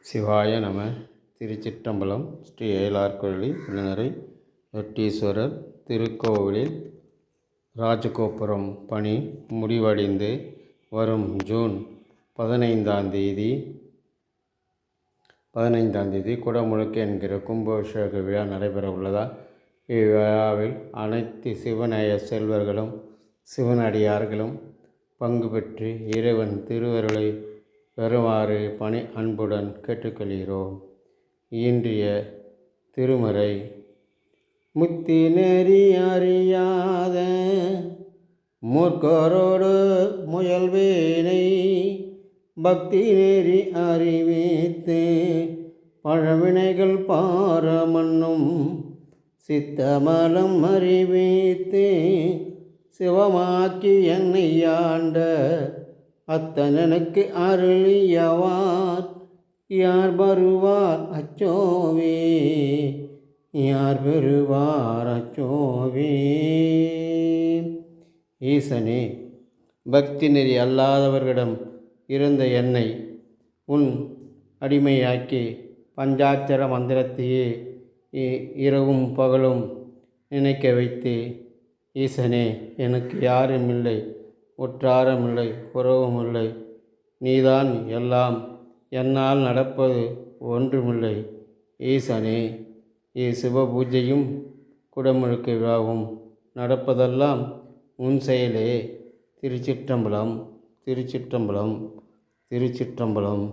சிவாய நம. திருச்சிற்றம்பலம். ஸ்ரீ ஏலார்கோழி புலினரை வெட்டீஸ்வரர் திருக்கோவிலில் ராஜகோபுரம் பணி முடிவடைந்து வரும் ஜூன் 15 குடமுழுக்கு என்கிற கும்பாபிஷேக விழா நடைபெற உள்ளதால் இவ்விழாவில் அனைத்து சிவநேய செல்வர்களும் சிவனடியார்களும் பங்கு பெற்று இறைவன் திருவருளை பெறுமாறு பணி அன்புடன் கேட்டுக்கொள்கிறோம். இன்றைய திருமறை முத்தி நெறி அறியாத மூர்க்கரோடு முயல்வேனை பக்தி நெறி அறிவித்து பழவினைகள் பாரமன்னும் சித்தமலம் அறிவித்து சிவமாக்கி என்னை ஆண்ட அத்தனனுக்கு அருளியவார் யார் வருவார் அச்சோவே, யார் பெறுவார் அச்சோவே. ஈசனே, பக்தி நெறி அல்லாதவர்களிடம் இருந்த என்னை உன் அடிமையாக்கி பஞ்சாட்சர மந்திரத்தையே இரவும் பகலும் நினைக்க வைத்து, ஈசனே, எனக்கு யாரும் இல்லை, உற்றாரமில்லை, உறவுமில்லை, நீதான் எல்லாம், என்னால் நடப்பது ஒன்றுமில்லை. ஈசனே, சிவ பூஜையும் குடமுழுக்கு விழாவும் நடப்பதெல்லாம் உன் செயலே. திருச்சிற்றம்பலம், திருச்சிற்றம்பலம், திருச்சிற்றம்பலம்.